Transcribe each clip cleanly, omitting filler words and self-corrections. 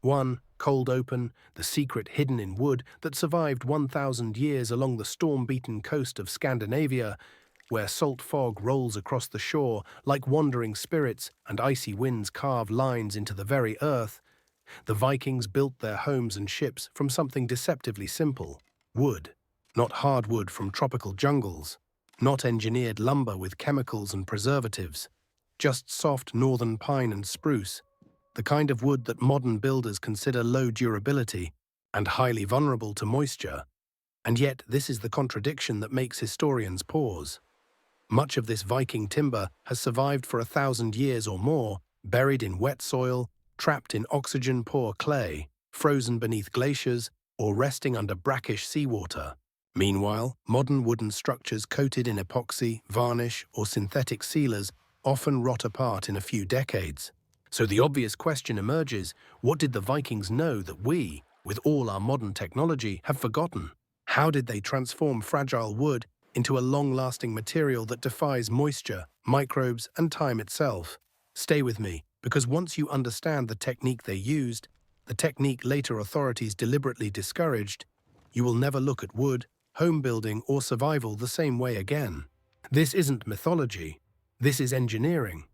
1. Cold open, the secret hidden in wood that survived 1,000 years along the storm-beaten coast of Scandinavia, where salt fog rolls across the shore like wandering spirits and icy winds carve lines into the very earth. The Vikings built their homes and ships from something deceptively simple: wood. Not hardwood from tropical jungles, not engineered lumber with chemicals and preservatives, just soft northern pine and spruce, the kind of wood that modern builders consider low durability and highly vulnerable to moisture. And yet this is the contradiction that makes historians pause. Much of this Viking timber has survived for 1,000 years or more, buried in wet soil, trapped in oxygen-poor clay, frozen beneath glaciers, or resting under brackish seawater. Meanwhile, modern wooden structures coated in epoxy, varnish, or synthetic sealers often rot apart in a few decades. So the obvious question emerges: what did the Vikings know that we, with all our modern technology, have forgotten? How did they transform fragile wood into a long-lasting material that defies moisture, microbes, and time itself? Stay with me, because once you understand the technique they used, the technique later authorities deliberately discouraged, you will never look at wood, home building, or survival the same way again. This isn't mythology. This is engineering.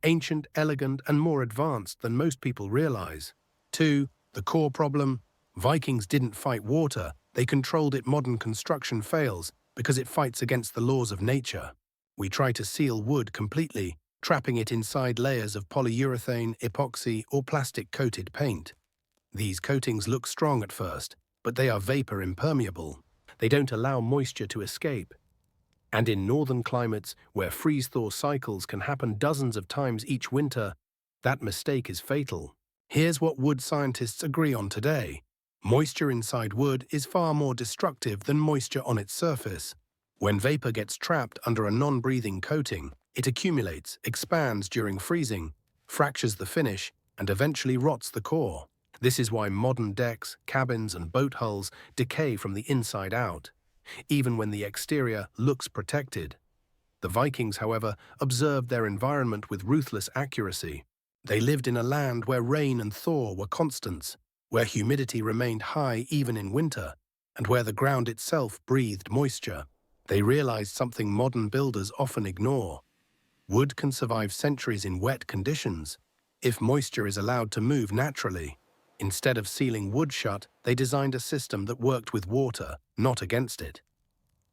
Ancient, elegant, and more advanced than most people realize. 2. The core problem: Vikings didn't fight water, they controlled it. Modern construction fails because it fights against the laws of nature. We try to seal wood completely, trapping it inside layers of polyurethane, epoxy, or plastic-coated paint. These coatings look strong at first, but they are vapor impermeable. They don't allow moisture to escape. And in northern climates, where freeze-thaw cycles can happen dozens of times each winter, that mistake is fatal. Here's what wood scientists agree on today: moisture inside wood is far more destructive than moisture on its surface. When vapor gets trapped under a non-breathing coating, it accumulates, expands during freezing, fractures the finish, and eventually rots the core. This is why modern decks, cabins, and boat hulls decay from the inside out, even when the exterior looks protected. The Vikings, however, observed their environment with ruthless accuracy. They lived in a land where rain and thaw were constants, where humidity remained high even in winter, and where the ground itself breathed moisture. They realized something modern builders often ignore: wood can survive centuries in wet conditions, if moisture is allowed to move naturally. Instead of sealing wood shut, they designed a system that worked with water, not against it.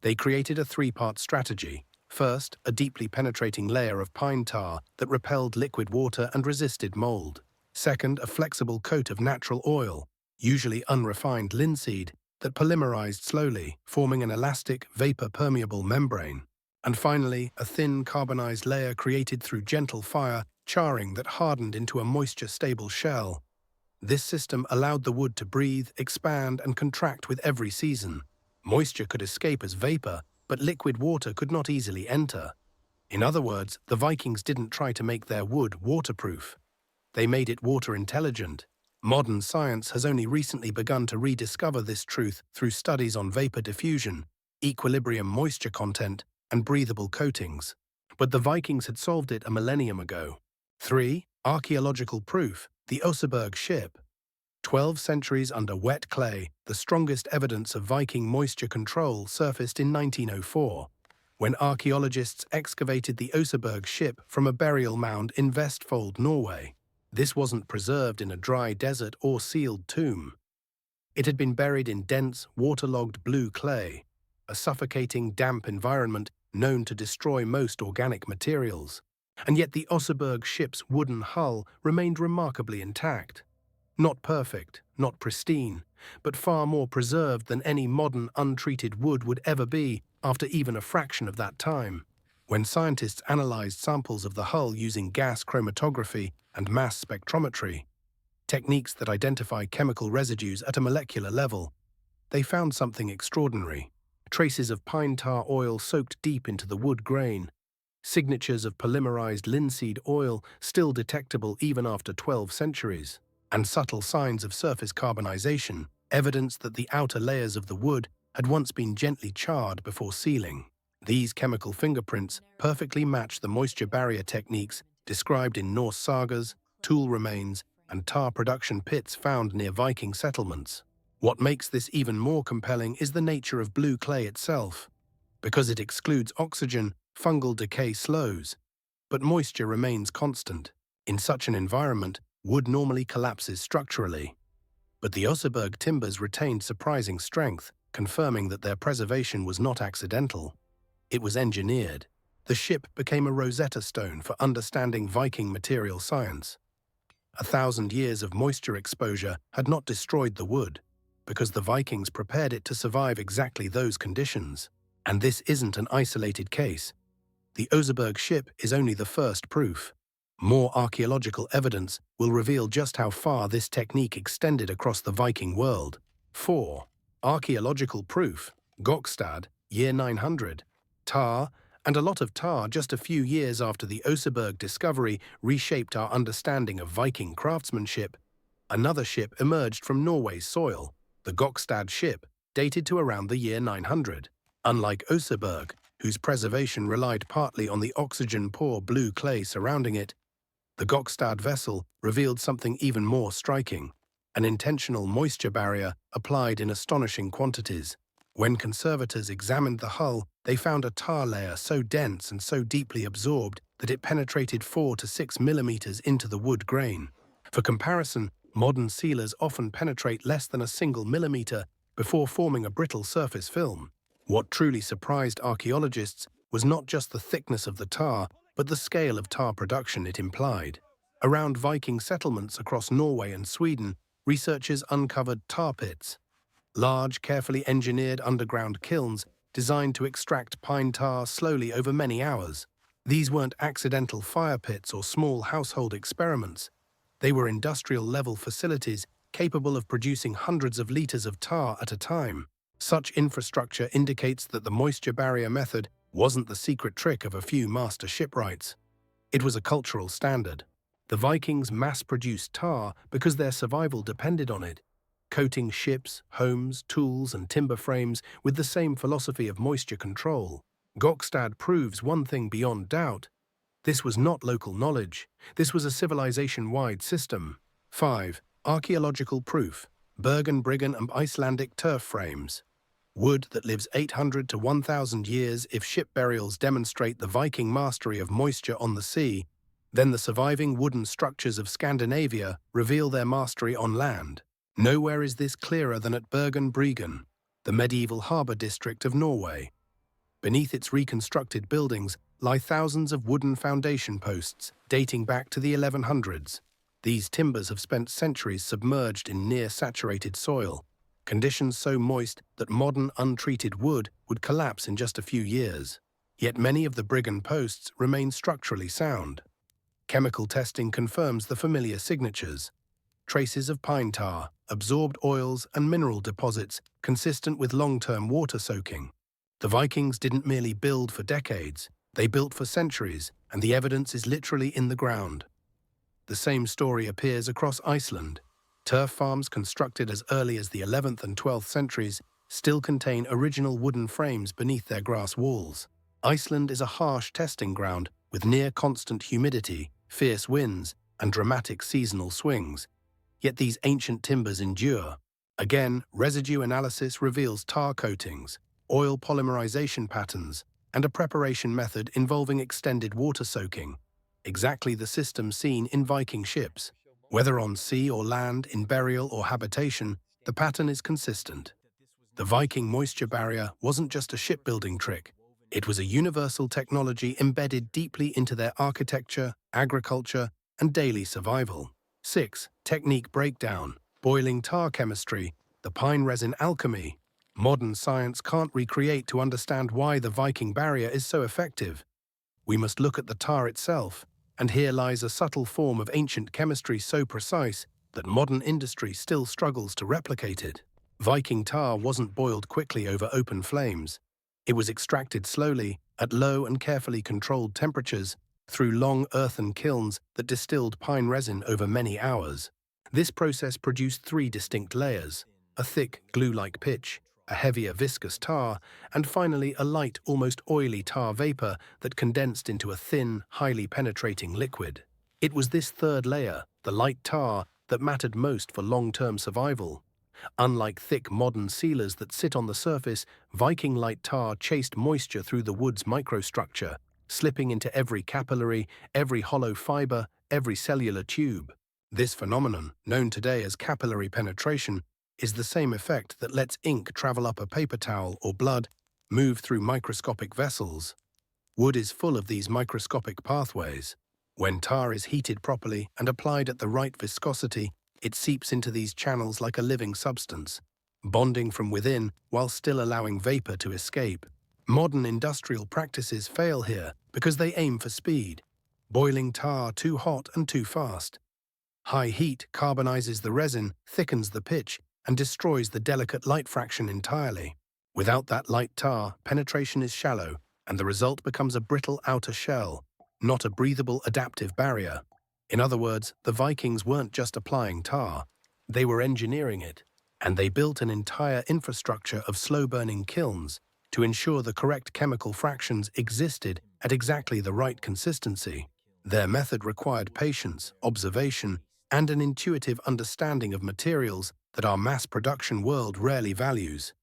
They created a three-part strategy. First, a deeply penetrating layer of pine tar that repelled liquid water and resisted mold. Second, a flexible coat of natural oil, usually unrefined linseed, that polymerized slowly, forming an elastic, vapor-permeable membrane. And finally, a thin, carbonized layer created through gentle fire, charring, that hardened into a moisture-stable shell. This system allowed the wood to breathe, expand, and contract with every season. Moisture could escape as vapor, but liquid water could not easily enter. In other words, the Vikings didn't try to make their wood waterproof. They made it water-intelligent. Modern science has only recently begun to rediscover this truth through studies on vapor diffusion, equilibrium moisture content, and breathable coatings. But the Vikings had solved it a millennium ago. 3. Archaeological proof: the Oseberg ship. 12 centuries under wet clay, the strongest evidence of Viking moisture control surfaced in 1904, when archaeologists excavated the Oseberg ship from a burial mound in Vestfold, Norway. This wasn't preserved in a dry desert or sealed tomb. It had been buried in dense, waterlogged blue clay, a suffocating, damp environment known to destroy most organic materials. And yet the Oseberg ship's wooden hull remained remarkably intact. Not perfect, not pristine, but far more preserved than any modern untreated wood would ever be after even a fraction of that time. When scientists analyzed samples of the hull using gas chromatography and mass spectrometry, techniques that identify chemical residues at a molecular level, they found something extraordinary: traces of pine tar oil soaked deep into the wood grain, signatures of polymerized linseed oil still detectable even after 12 centuries, and subtle signs of surface carbonization, evidence that the outer layers of the wood had once been gently charred before sealing. These chemical fingerprints perfectly match the moisture barrier techniques described in Norse sagas, tool remains, and tar production pits found near Viking settlements. What makes this even more compelling is the nature of blue clay itself. Because it excludes oxygen, fungal decay slows, but moisture remains constant. In such an environment, wood normally collapses structurally. But the Oseberg timbers retained surprising strength, confirming that their preservation was not accidental. It was engineered. The ship became a Rosetta Stone for understanding Viking material science. 1,000 years of moisture exposure had not destroyed the wood, because the Vikings prepared it to survive exactly those conditions. And this isn't an isolated case. The Oseberg ship is only the first proof. More archaeological evidence will reveal just how far this technique extended across the Viking world. 4. Archaeological proof. Gokstad, year 900. Tar, and a lot of tar just a few years after the Oseberg discovery reshaped our understanding of Viking craftsmanship. Another ship emerged from Norway's soil, the Gokstad ship, dated to around the year 900. Unlike Oseberg, whose preservation relied partly on the oxygen-poor blue clay surrounding it, the Gokstad vessel revealed something even more striking: an intentional moisture barrier applied in astonishing quantities. When conservators examined the hull, they found a tar layer so dense and so deeply absorbed that it penetrated 4 to 6 millimeters into the wood grain. For comparison, modern sealers often penetrate less than a single millimeter before forming a brittle surface film. What truly surprised archaeologists was not just the thickness of the tar, but the scale of tar production it implied. Around Viking settlements across Norway and Sweden, researchers uncovered tar pits, large, carefully engineered underground kilns designed to extract pine tar slowly over many hours. These weren't accidental fire pits or small household experiments. They were industrial-level facilities capable of producing hundreds of liters of tar at a time. Such infrastructure indicates that the moisture barrier method wasn't the secret trick of a few master shipwrights. It was a cultural standard. The Vikings mass-produced tar because their survival depended on it, coating ships, homes, tools, and timber frames with the same philosophy of moisture control. Gokstad proves one thing beyond doubt: this was not local knowledge. This was a civilization-wide system. 5. Archaeological proof. Bergen, and Icelandic turf frames. Wood that lives 800 to 1,000 years. If ship burials demonstrate the Viking mastery of moisture on the sea, then the surviving wooden structures of Scandinavia reveal their mastery on land. Nowhere is this clearer than at Bergen, the medieval harbour district of Norway. Beneath its reconstructed buildings lie thousands of wooden foundation posts dating back to the 1100s. These timbers have spent centuries submerged in near-saturated soil, conditions so moist that modern untreated wood would collapse in just a few years. Yet many of the Bergen posts remain structurally sound. Chemical testing confirms the familiar signatures: traces of pine tar, absorbed oils, and mineral deposits consistent with long-term water soaking. The Vikings didn't merely build for decades, they built for centuries, and the evidence is literally in the ground. The same story appears across Iceland. Turf farms constructed as early as the 11th and 12th centuries still contain original wooden frames beneath their grass walls. Iceland is a harsh testing ground with near-constant humidity, fierce winds, and dramatic seasonal swings. Yet these ancient timbers endure. Again, residue analysis reveals tar coatings, oil polymerization patterns, and a preparation method involving extended water soaking, exactly the system seen in Viking ships. Whether on sea or land, in burial or habitation, the pattern is consistent. The Viking moisture barrier wasn't just a shipbuilding trick. It was a universal technology embedded deeply into their architecture, agriculture, and daily survival. 6. Technique breakdown. Boiling tar chemistry, the pine resin alchemy. Modern science can't recreate to understand why the Viking barrier is so effective. We must look at the tar itself, and here lies a subtle form of ancient chemistry so precise that modern industry still struggles to replicate it. Viking tar wasn't boiled quickly over open flames. It was extracted slowly, at low and carefully controlled temperatures, through long earthen kilns that distilled pine resin over many hours. This process produced 3 distinct layers: a thick, glue-like pitch, a heavier viscous tar, and finally a light, almost oily tar vapor that condensed into a thin, highly penetrating liquid. It was this third layer, the light tar, that mattered most for long-term survival. Unlike thick modern sealers that sit on the surface, Viking light tar chased moisture through the wood's microstructure, slipping into every capillary, every hollow fiber, every cellular tube. This phenomenon, known today as capillary penetration, is the same effect that lets ink travel up a paper towel or blood move through microscopic vessels. Wood is full of these microscopic pathways. When tar is heated properly and applied at the right viscosity, it seeps into these channels like a living substance, bonding from within while still allowing vapor to escape. Modern industrial practices fail here because they aim for speed, boiling tar too hot and too fast. High heat carbonizes the resin, thickens the pitch, and destroys the delicate light fraction entirely. Without that light tar, penetration is shallow, and the result becomes a brittle outer shell, not a breathable adaptive barrier. In other words, the Vikings weren't just applying tar, they were engineering it, and they built an entire infrastructure of slow-burning kilns to ensure the correct chemical fractions existed at exactly the right consistency. Their method required patience, observation, and an intuitive understanding of materials that our mass production world rarely values.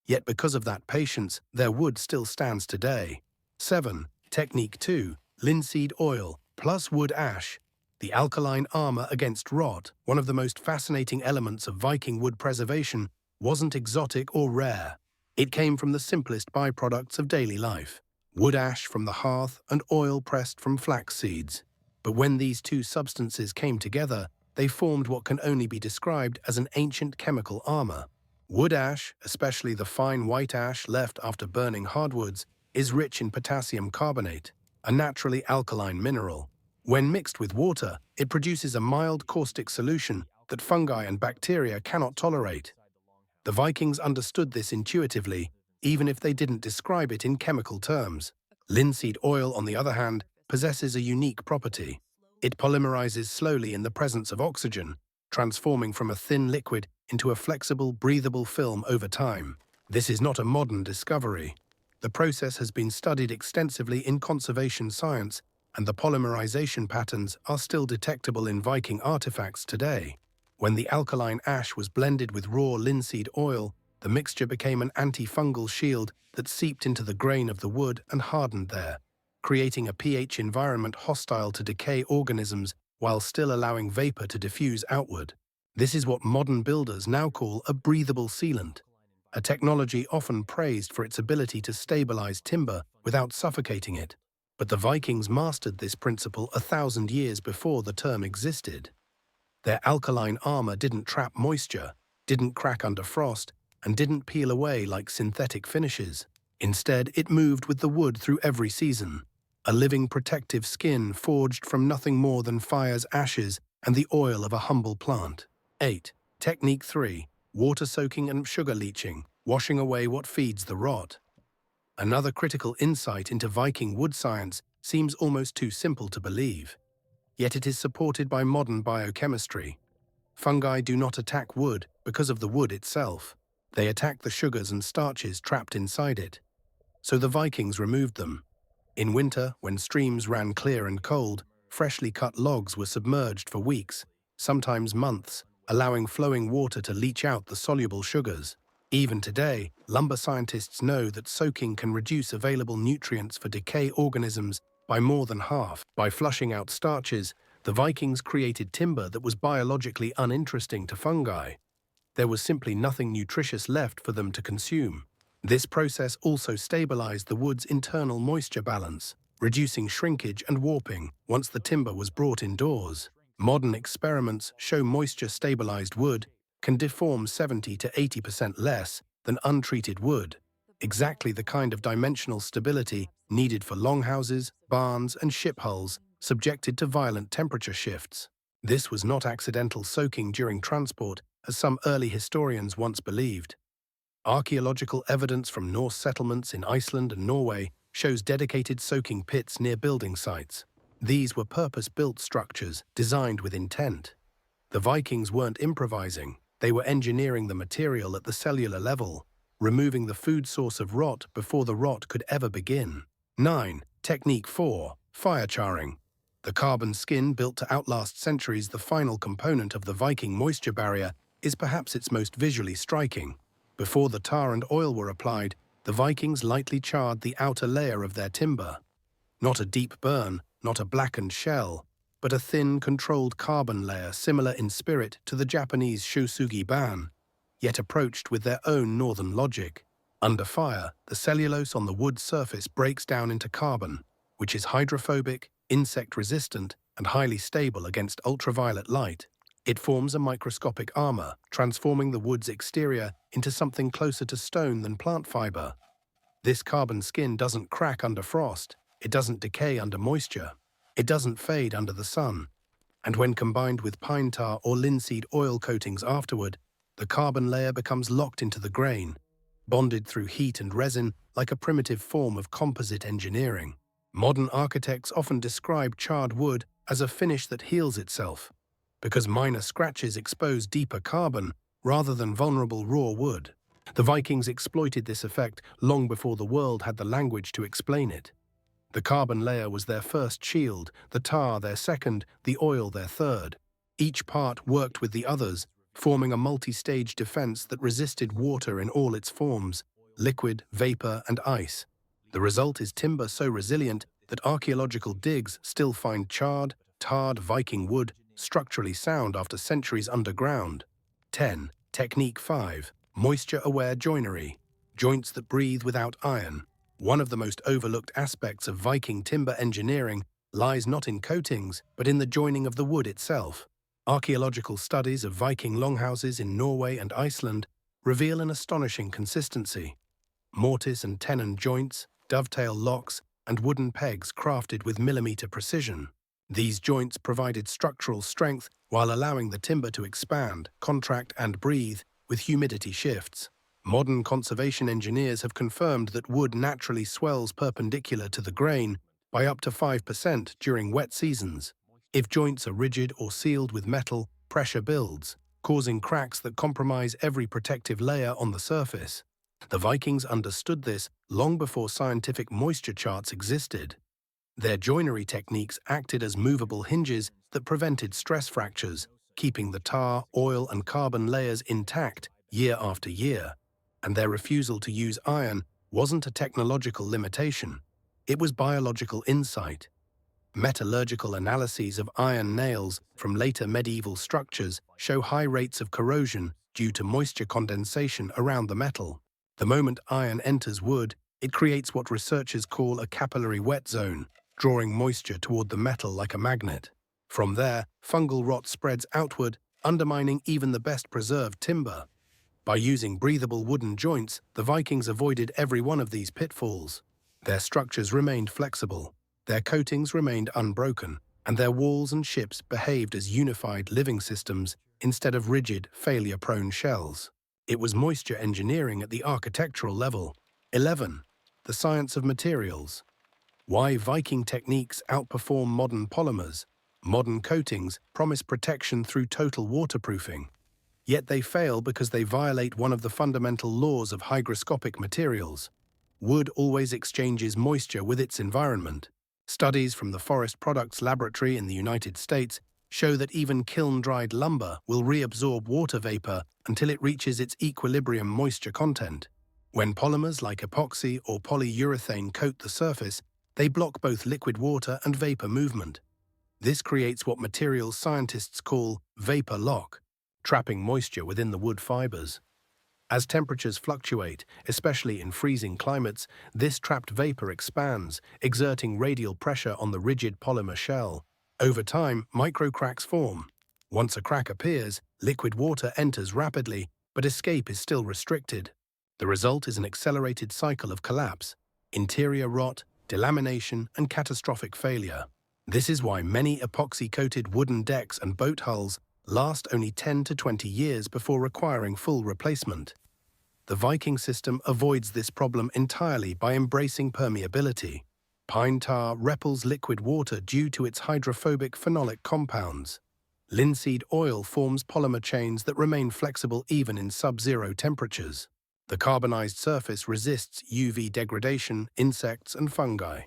Yet because of that patience, their wood still stands today. 7. Technique 2. Linseed oil plus wood ash. The alkaline armor against rot, one of the most fascinating elements of Viking wood preservation, wasn't exotic or rare. It came from the simplest byproducts of daily life: wood ash from the hearth and oil pressed from flax seeds. But when these two substances came together, they formed what can only be described as an ancient chemical armor. Wood ash, especially the fine white ash left after burning hardwoods, is rich in potassium carbonate, a naturally alkaline mineral. When mixed with water, it produces a mild caustic solution that fungi and bacteria cannot tolerate. The Vikings understood this intuitively, even if they didn't describe it in chemical terms. Linseed oil, on the other hand, possesses a unique property. It polymerizes slowly in the presence of oxygen, transforming from a thin liquid into a flexible, breathable film over time. This is not a modern discovery. The process has been studied extensively in conservation science, and the polymerization patterns are still detectable in Viking artifacts today. When the alkaline ash was blended with raw linseed oil, the mixture became an antifungal shield that seeped into the grain of the wood and hardened there, creating a pH environment hostile to decay organisms while still allowing vapor to diffuse outward. This is what modern builders now call a breathable sealant, a technology often praised for its ability to stabilize timber without suffocating it. But the Vikings mastered this principle 1,000 years before the term existed. Their alkaline armor didn't trap moisture, didn't crack under frost, and didn't peel away like synthetic finishes. Instead, it moved with the wood through every season, a living protective skin forged from nothing more than fire's ashes and the oil of a humble plant. 8. Technique 3. Water soaking and sugar leaching, washing away what feeds the rot. Another critical insight into Viking wood science seems almost too simple to believe. Yet it is supported by modern biochemistry. Fungi do not attack wood because of the wood itself. They attack the sugars and starches trapped inside it. So the Vikings removed them. In winter, when streams ran clear and cold, freshly cut logs were submerged for weeks, sometimes months, allowing flowing water to leach out the soluble sugars. Even today, lumber scientists know that soaking can reduce available nutrients for decay organisms by more than half. By flushing out starches, the Vikings created timber that was biologically uninteresting to fungi. There was simply nothing nutritious left for them to consume. This process also stabilized the wood's internal moisture balance, reducing shrinkage and warping once the timber was brought indoors. Modern experiments show moisture-stabilized wood can deform 70 to 80% less than untreated wood, exactly the kind of dimensional stability needed for longhouses, barns, and ship hulls subjected to violent temperature shifts. This was not accidental soaking during transport, as some early historians once believed. Archaeological evidence from Norse settlements in Iceland and Norway shows dedicated soaking pits near building sites. These were purpose-built structures designed with intent. The Vikings weren't improvising. They were engineering the material at the cellular level, removing the food source of rot before the rot could ever begin. 9. Technique 4. Fire charring. The carbon skin, built to outlast centuries, the final component of the Viking moisture barrier, is perhaps its most visually striking. Before the tar and oil were applied, the Vikings lightly charred the outer layer of their timber. Not a deep burn, not a blackened shell, but a thin, controlled carbon layer similar in spirit to the Japanese Shosugi ban, yet approached with their own northern logic. Under fire, the cellulose on the wood surface breaks down into carbon, which is hydrophobic, insect-resistant, and highly stable against ultraviolet light. It forms a microscopic armor, transforming the wood's exterior into something closer to stone than plant fiber. This carbon skin doesn't crack under frost, it doesn't decay under moisture, it doesn't fade under the sun, and when combined with pine tar or linseed oil coatings afterward, the carbon layer becomes locked into the grain, bonded through heat and resin like a primitive form of composite engineering. Modern architects often describe charred wood as a finish that heals itself, because minor scratches expose deeper carbon rather than vulnerable raw wood. The Vikings exploited this effect long before the world had the language to explain it. The carbon layer was their first shield, the tar their second, the oil their third. Each part worked with the others, forming a multi-stage defense that resisted water in all its forms, liquid, vapor, and ice. The result is timber so resilient that archaeological digs still find charred, tarred Viking wood structurally sound after centuries underground. 10. Technique 5. Moisture-aware joinery. Joints that breathe without iron. One of the most overlooked aspects of Viking timber engineering lies not in coatings, but in the joining of the wood itself. Archaeological studies of Viking longhouses in Norway and Iceland reveal an astonishing consistency. Mortise and tenon joints, dovetail locks, and wooden pegs crafted with millimeter precision. These joints provided structural strength while allowing the timber to expand, contract, and breathe with humidity shifts. Modern conservation engineers have confirmed that wood naturally swells perpendicular to the grain by up to 5% during wet seasons. If joints are rigid or sealed with metal, pressure builds, causing cracks that compromise every protective layer on the surface. The Vikings understood this long before scientific moisture charts existed. Their joinery techniques acted as movable hinges that prevented stress fractures, keeping the tar, oil, and carbon layers intact year after year. And their refusal to use iron wasn't a technological limitation. It was biological insight. Metallurgical analyses of iron nails from later medieval structures show high rates of corrosion due to moisture condensation around the metal. The moment iron enters wood, it creates what researchers call a capillary wet zone, drawing moisture toward the metal like a magnet. From there, fungal rot spreads outward, undermining even the best preserved timber. By using breathable wooden joints, the Vikings avoided every one of these pitfalls. Their structures remained flexible, their coatings remained unbroken, and their walls and ships behaved as unified living systems instead of rigid, failure-prone shells. It was moisture engineering at the architectural level. 11. The science of materials. Why Viking techniques outperform modern polymers. Modern coatings promise protection through total waterproofing. Yet they fail because they violate one of the fundamental laws of hygroscopic materials. Wood always exchanges moisture with its environment. Studies from the Forest Products Laboratory in the United States show that even kiln-dried lumber will reabsorb water vapor until it reaches its equilibrium moisture content. When polymers like epoxy or polyurethane coat the surface, they block both liquid water and vapor movement. This creates what materials scientists call vapor lock, trapping moisture within the wood fibers. As temperatures fluctuate, especially in freezing climates, this trapped vapor expands, exerting radial pressure on the rigid polymer shell. Over time, microcracks form. Once a crack appears, liquid water enters rapidly, but escape is still restricted. The result is an accelerated cycle of collapse, interior rot, delamination, and catastrophic failure. This is why many epoxy-coated wooden decks and boat hulls last only 10 to 20 years before requiring full replacement. The Viking system avoids this problem entirely by embracing permeability. Pine tar repels liquid water due to its hydrophobic phenolic compounds. Linseed oil forms polymer chains that remain flexible even in sub-zero temperatures. The carbonized surface resists UV degradation, insects, and fungi.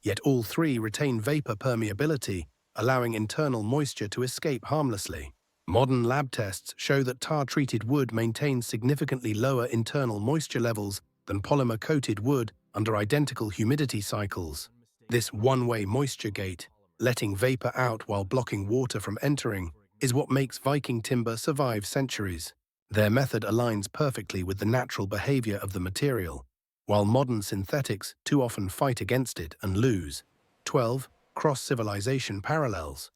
Yet all three retain vapor permeability, allowing internal moisture to escape harmlessly. Modern lab tests show that tar-treated wood maintains significantly lower internal moisture levels than polymer-coated wood under identical humidity cycles. This one-way moisture gate, letting vapor out while blocking water from entering, is what makes Viking timber survive centuries. Their method aligns perfectly with the natural behavior of the material, while modern synthetics too often fight against it and lose. 12. Cross-civilization parallels.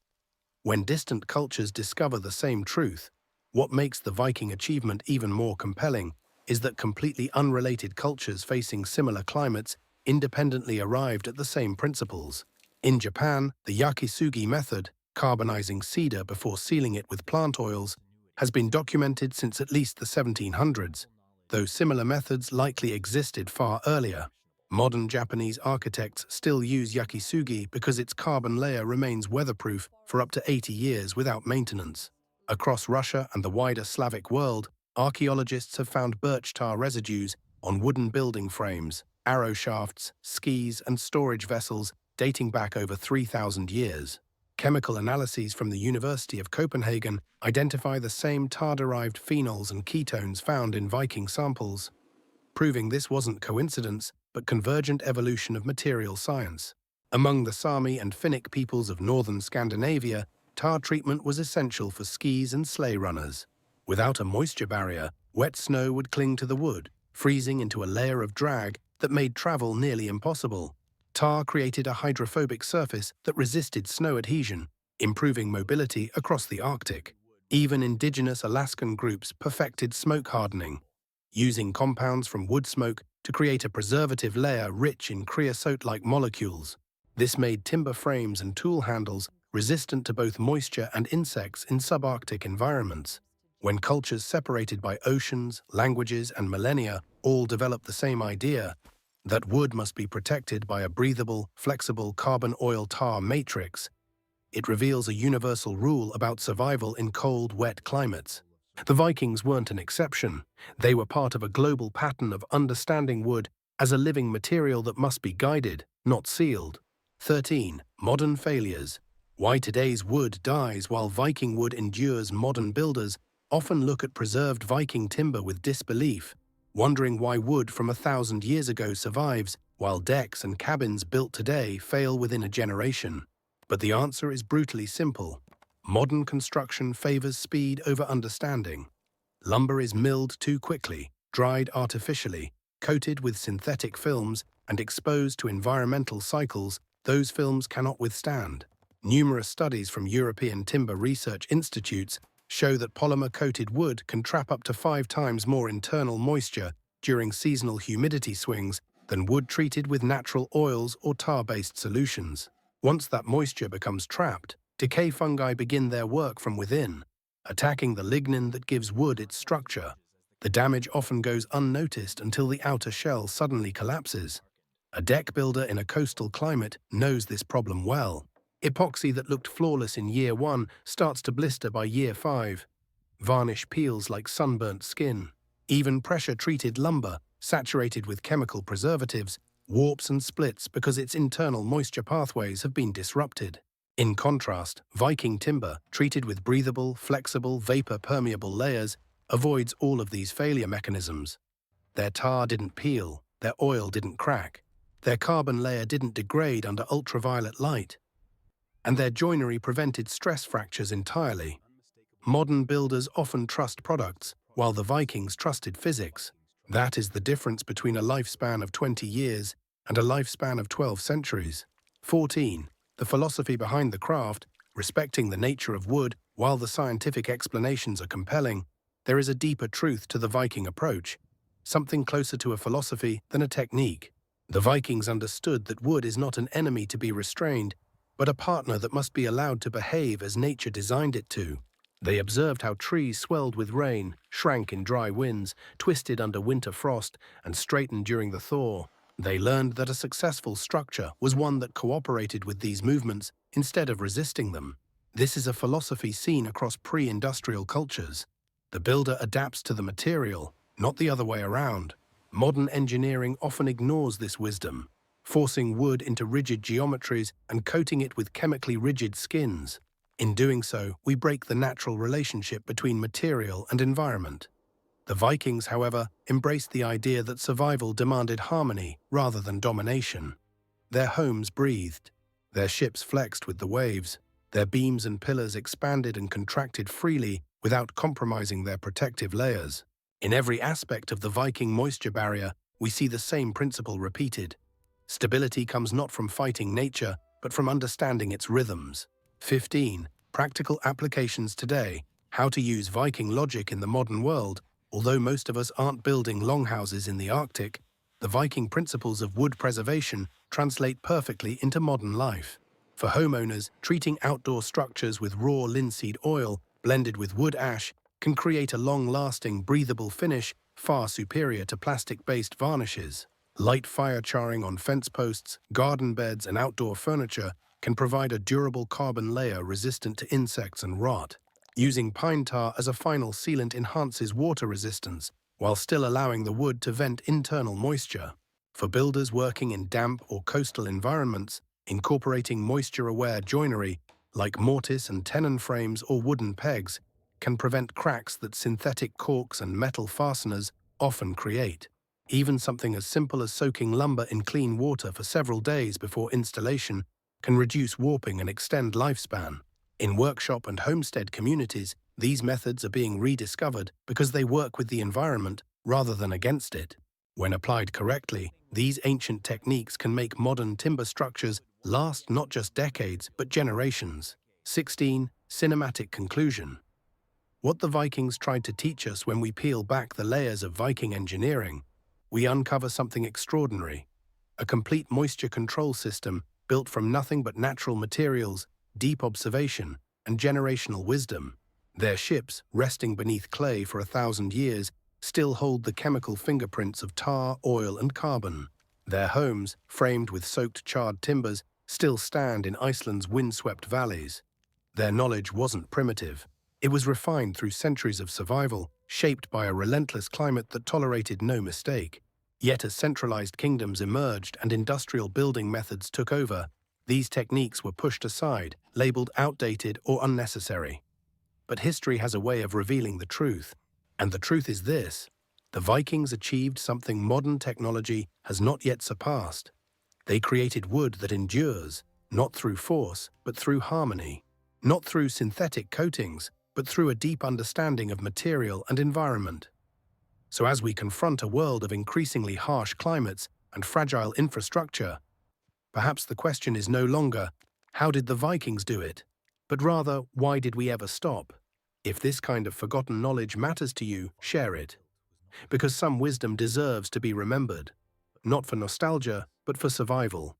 When distant cultures discover the same truth, what makes the Viking achievement even more compelling is that completely unrelated cultures facing similar climates independently arrived at the same principles. In Japan, the Yakisugi method, carbonizing cedar before sealing it with plant oils, has been documented since at least the 1700s, though similar methods likely existed far earlier. Modern Japanese architects still use Yakisugi because its carbon layer remains weatherproof for up to 80 years without maintenance. Across Russia and the wider Slavic world, archaeologists have found birch tar residues on wooden building frames, arrow shafts, skis, and storage vessels dating back over 3,000 years. Chemical analyses from the University of Copenhagen identify the same tar-derived phenols and ketones found in Viking samples, proving this wasn't coincidence, but convergent evolution of material science. Among the Sami and Finnic peoples of northern Scandinavia, tar treatment was essential for skis and sleigh runners. Without a moisture barrier, wet snow would cling to the wood, freezing into a layer of drag that made travel nearly impossible. Tar created a hydrophobic surface that resisted snow adhesion, improving mobility across the Arctic. Even indigenous Alaskan groups perfected smoke hardening, using compounds from wood smoke to create a preservative layer rich in creosote-like molecules. This made timber frames and tool handles resistant to both moisture and insects in subarctic environments. When cultures separated by oceans, languages, and millennia all developed the same idea, that wood must be protected by a breathable, flexible carbon oil tar matrix, it reveals a universal rule about survival in cold, wet climates. The Vikings weren't an exception. They were part of a global pattern of understanding wood as a living material that must be guided, not sealed. 13. Modern failures. Why today's wood dies while Viking wood endures. Modern builders often look at preserved Viking timber with disbelief, wondering why wood from 1,000 years ago survives while decks and cabins built today fail within a generation. But the answer is brutally simple. Modern construction favors speed over understanding. Lumber is milled too quickly, dried artificially, coated with synthetic films, and exposed to environmental cycles those films cannot withstand. Numerous studies from European timber research institutes show that polymer-coated wood can trap up to 5 times more internal moisture during seasonal humidity swings than wood treated with natural oils or tar-based solutions. Once that moisture becomes trapped, decay fungi begin their work from within, attacking the lignin that gives wood its structure. The damage often goes unnoticed until the outer shell suddenly collapses. A deck builder in a coastal climate knows this problem well. Epoxy that looked flawless in year 1 starts to blister by year 5. Varnish peels like sunburnt skin. Even pressure-treated lumber, saturated with chemical preservatives, warps and splits because its internal moisture pathways have been disrupted. In contrast, Viking timber, treated with breathable, flexible, vapor-permeable layers, avoids all of these failure mechanisms. Their tar didn't peel, their oil didn't crack, their carbon layer didn't degrade under ultraviolet light, and their joinery prevented stress fractures entirely. Modern builders often trust products, while the Vikings trusted physics. That is the difference between a lifespan of 20 years and a lifespan of 12 centuries. 14. The philosophy behind the craft, respecting the nature of wood while the scientific explanations are compelling. There is a deeper truth to the Viking approach, something closer to a philosophy than a technique. The Vikings understood that wood is not an enemy to be restrained, but a partner that must be allowed to behave as nature designed it to. They observed how trees swelled with rain, shrank in dry winds, twisted under winter frost, and straightened during the thaw. They learned that a successful structure was one that cooperated with these movements instead of resisting them. This is a philosophy seen across pre-industrial cultures. The builder adapts to the material, not the other way around. Modern engineering often ignores this wisdom, forcing wood into rigid geometries and coating it with chemically rigid skins. In doing so, we break the natural relationship between material and environment. The Vikings, however, embraced the idea that survival demanded harmony rather than domination. Their homes breathed, their ships flexed with the waves, their beams and pillars expanded and contracted freely without compromising their protective layers. In every aspect of the Viking moisture barrier, we see the same principle repeated. Stability comes not from fighting nature, but from understanding its rhythms. 15. Practical applications today. How to use Viking logic in the modern world. Although most of us aren't building longhouses in the Arctic, the Viking principles of wood preservation translate perfectly into modern life. For homeowners, treating outdoor structures with raw linseed oil blended with wood ash can create a long-lasting, breathable finish far superior to plastic-based varnishes. Light fire charring on fence posts, garden beds, and outdoor furniture can provide a durable carbon layer resistant to insects and rot. Using pine tar as a final sealant enhances water resistance, while still allowing the wood to vent internal moisture. For builders working in damp or coastal environments, incorporating moisture-aware joinery, like mortise and tenon frames or wooden pegs, can prevent cracks that synthetic caulks and metal fasteners often create. Even something as simple as soaking lumber in clean water for several days before installation can reduce warping and extend lifespan. In workshop and homestead communities, these methods are being rediscovered because they work with the environment rather than against it. When applied correctly, these ancient techniques can make modern timber structures last not just decades, but generations. 16. Cinematic conclusion. What the Vikings tried to teach us when we peel back the layers of Viking engineering, we uncover something extraordinary. A complete moisture control system built from nothing but natural materials, deep observation, and generational wisdom. Their ships, resting beneath clay for 1,000 years, still hold the chemical fingerprints of tar, oil, and carbon. Their homes, framed with soaked charred timbers, still stand in Iceland's windswept valleys. Their knowledge wasn't primitive. It was refined through centuries of survival, shaped by a relentless climate that tolerated no mistake. Yet as centralized kingdoms emerged and industrial building methods took over, these techniques were pushed aside, labeled outdated or unnecessary. But history has a way of revealing the truth, and the truth is this: the Vikings achieved something modern technology has not yet surpassed. They created wood that endures, not through force, but through harmony. Not through synthetic coatings, but through a deep understanding of material and environment. So as we confront a world of increasingly harsh climates and fragile infrastructure, perhaps the question is no longer, how did the Vikings do it? But rather, why did we ever stop? If this kind of forgotten knowledge matters to you, share it. Because some wisdom deserves to be remembered. Not for nostalgia, but for survival.